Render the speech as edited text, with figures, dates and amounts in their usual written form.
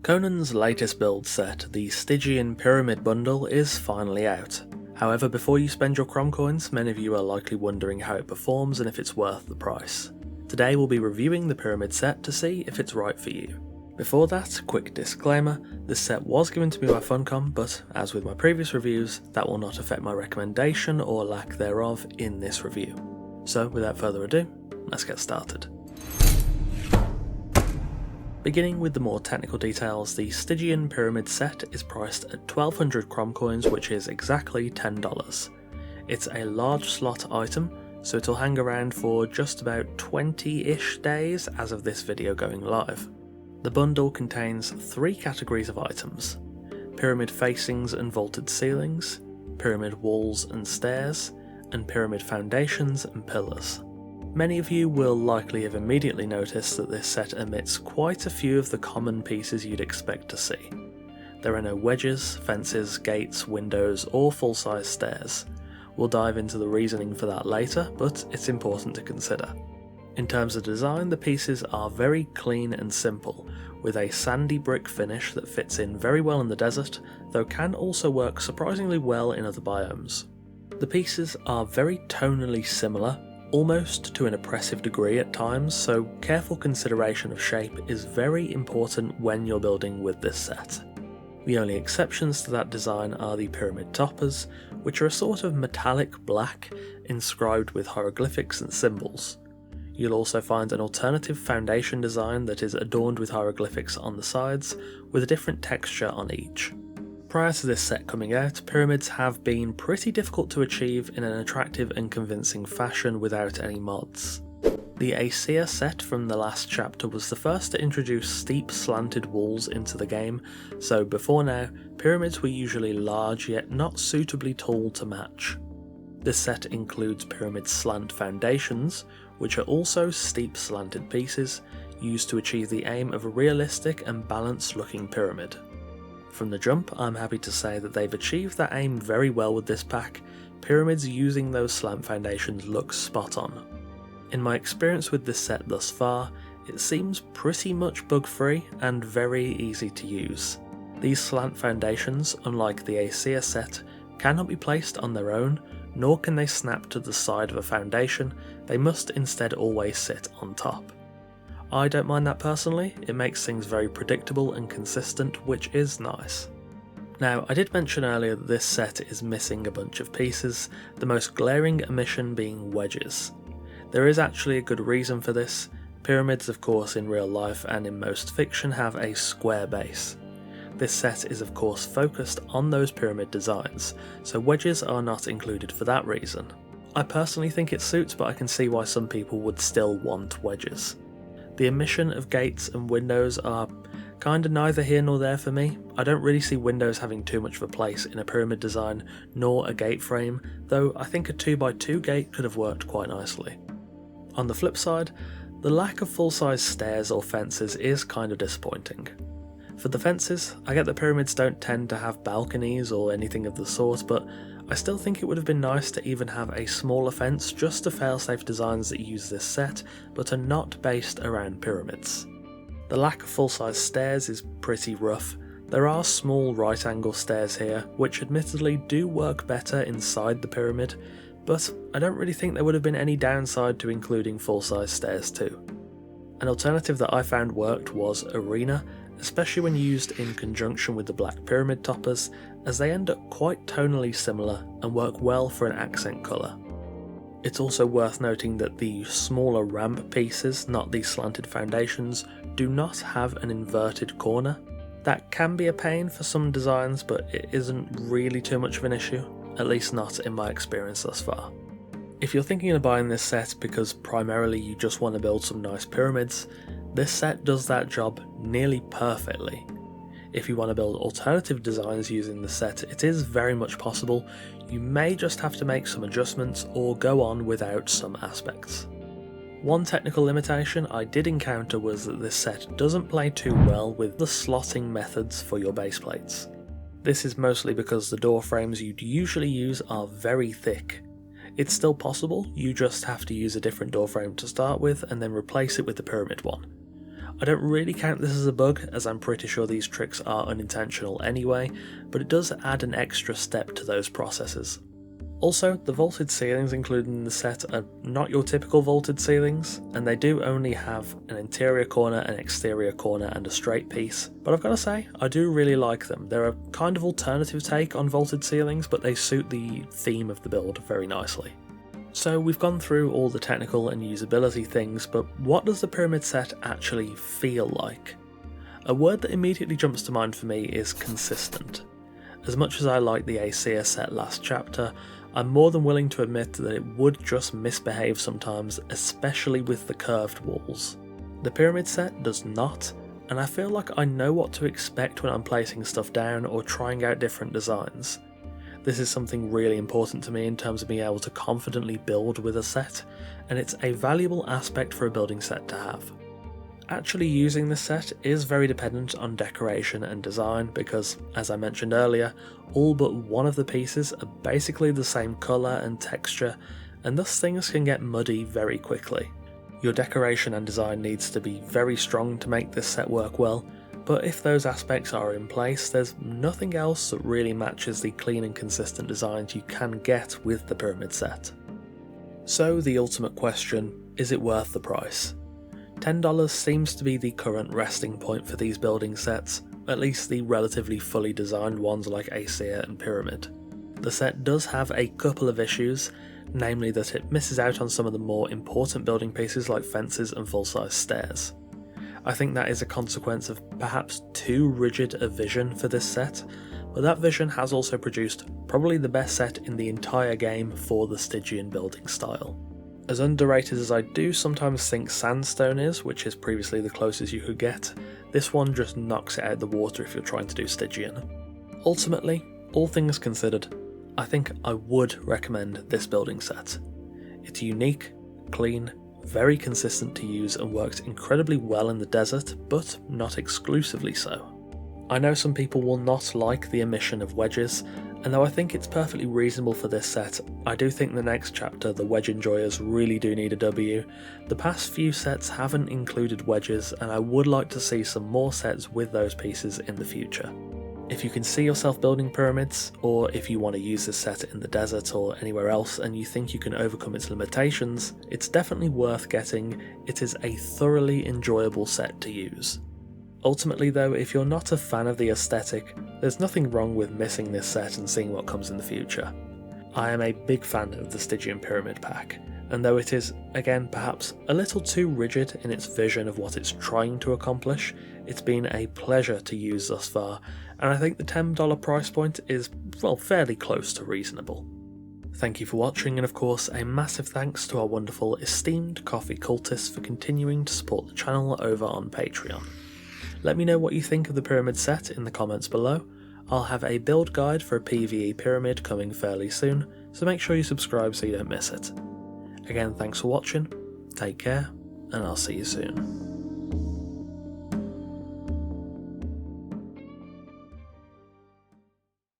Conan's latest build set, the Stygian Pyramid bundle, is finally out. However, before you spend your Crom coins, many of you are likely wondering how it performs and if it's worth the price. Today we'll be reviewing the Pyramid set to see if it's right for you. Before that, quick disclaimer, this set was given to me by Funcom, but as with my previous reviews, that will not affect my recommendation or lack thereof in this review. So without further ado, let's get started. Beginning with the more technical details, the Stygian Pyramid set is priced at 1200 Crom coins, which is exactly $10. It's a large slot item, so it'll hang around for just about 20-ish days as of this video going live. The bundle contains 3 categories of items: pyramid facings and vaulted ceilings, pyramid walls and stairs, and pyramid foundations and pillars. Many of you will likely have immediately noticed that this set omits quite a few of the common pieces you'd expect to see. There are no wedges, fences, gates, windows, or full-size stairs. We'll dive into the reasoning for that later, but it's important to consider. In terms of design, the pieces are very clean and simple, with a sandy brick finish that fits in very well in the desert, though can also work surprisingly well in other biomes. The pieces are very tonally similar, almost to an oppressive degree at times, so careful consideration of shape is very important when you're building with this set. The only exceptions to that design are the pyramid toppers, which are a sort of metallic black inscribed with hieroglyphics and symbols. You'll also find an alternative foundation design that is adorned with hieroglyphics on the sides, with a different texture on each. Prior to this set coming out, pyramids have been pretty difficult to achieve in an attractive and convincing fashion without any mods. The Aesir set from the last chapter was the first to introduce steep slanted walls into the game, so before now, pyramids were usually large yet not suitably tall to match. This set includes pyramid slant foundations, which are also steep slanted pieces, used to achieve the aim of a realistic and balanced looking pyramid. From the jump, I'm happy to say that they've achieved that aim very well with this pack. Pyramids using those slant foundations look spot on. In my experience with this set thus far, it seems pretty much bug free and very easy to use. These slant foundations, unlike the Aesir set, cannot be placed on their own, nor can they snap to the side of a foundation, they must instead always sit on top. I don't mind that personally, it makes things very predictable and consistent, which is nice. Now, I did mention earlier that this set is missing a bunch of pieces, the most glaring omission being wedges. There is actually a good reason for this. Pyramids, of course, in real life and in most fiction have a square base. This set is of course focused on those pyramid designs, so wedges are not included for that reason. I personally think it suits, but I can see why some people would still want wedges. The omission of gates and windows are kinda neither here nor there for me. I don't really see windows having too much of a place in a pyramid design, nor a gate frame, though I think a 2x2 gate could have worked quite nicely. On the flip side, the lack of full-size stairs or fences is kinda disappointing. For the fences, I get that pyramids don't tend to have balconies or anything of the sort, but I still think it would have been nice to even have a smaller fence just to failsafe designs that use this set, but are not based around pyramids. The lack of full-size stairs is pretty rough. There are small right-angle stairs here, which admittedly do work better inside the pyramid, but I don't really think there would have been any downside to including full-size stairs too. An alternative that I found worked was Arena, especially when used in conjunction with the black pyramid toppers, as they end up quite tonally similar and work well for an accent colour. It's also worth noting that the smaller ramp pieces, not the slanted foundations, do not have an inverted corner. That can be a pain for some designs, but it isn't really too much of an issue, at least not in my experience thus far. If you're thinking of buying this set because primarily you just want to build some nice pyramids, this set does that job nearly perfectly. If you want to build alternative designs using the set, it is very much possible. You may just have to make some adjustments or go on without some aspects. One technical limitation I did encounter was that this set doesn't play too well with the slotting methods for your base plates. This is mostly because the door frames you'd usually use are very thick. It's still possible, you just have to use a different door frame to start with and then replace it with the pyramid one. I don't really count this as a bug, as I'm pretty sure these tricks are unintentional anyway, but it does add an extra step to those processes. Also, the vaulted ceilings included in the set are not your typical vaulted ceilings, and they do only have an interior corner, an exterior corner, and a straight piece, but I've got to say, I do really like them. They're a kind of alternative take on vaulted ceilings, but they suit the theme of the build very nicely. So we've gone through all the technical and usability things, but what does the pyramid set actually feel like? A word that immediately jumps to mind for me is consistent. As much as I like the Aesir set last chapter, I'm more than willing to admit that it would just misbehave sometimes, especially with the curved walls. The pyramid set does not, and I feel like I know what to expect when I'm placing stuff down or trying out different designs. This is something really important to me in terms of being able to confidently build with a set, and it's a valuable aspect for a building set to have. Actually using this set is very dependent on decoration and design because, as I mentioned earlier, all but one of the pieces are basically the same colour and texture, and thus things can get muddy very quickly. Your decoration and design needs to be very strong to make this set work well, but if those aspects are in place, there's nothing else that really matches the clean and consistent designs you can get with the pyramid set. So the ultimate question, is it worth the price? $10 seems to be the current resting point for these building sets, at least the relatively fully designed ones like Aesir and Pyramid. The set does have a couple of issues, namely that it misses out on some of the more important building pieces like fences and full-size stairs. I think that is a consequence of perhaps too rigid a vision for this set, but that vision has also produced probably the best set in the entire game for the Stygian building style. As underrated as I do sometimes think sandstone is, which is previously the closest you could get, this one just knocks it out of the water if you're trying to do Stygian. Ultimately, all things considered, I think I would recommend this building set. It's unique, clean, very consistent to use and works incredibly well in the desert, but not exclusively so. I know some people will not like the omission of wedges, and though I think it's perfectly reasonable for this set, I do think the next chapter, the wedge enjoyers, really do need a W. The past few sets haven't included wedges, and I would like to see some more sets with those pieces in the future. If you can see yourself building pyramids, or if you want to use this set in the desert or anywhere else and you think you can overcome its limitations, it's definitely worth getting. It is a thoroughly enjoyable set to use. Ultimately though, if you're not a fan of the aesthetic, there's nothing wrong with missing this set and seeing what comes in the future. I am a big fan of the Stygian Pyramid pack, and though it is, again, perhaps a little too rigid in its vision of what it's trying to accomplish, it's been a pleasure to use thus far, and I think the $10 price point is, well, fairly close to reasonable. Thank you for watching, and of course a massive thanks to our wonderful esteemed coffee cultists for continuing to support the channel over on Patreon. Let me know what you think of the pyramid set in the comments below. I'll have a build guide for a PvE pyramid coming fairly soon, so make sure you subscribe so you don't miss it. Again, thanks for watching, take care, and I'll see you soon.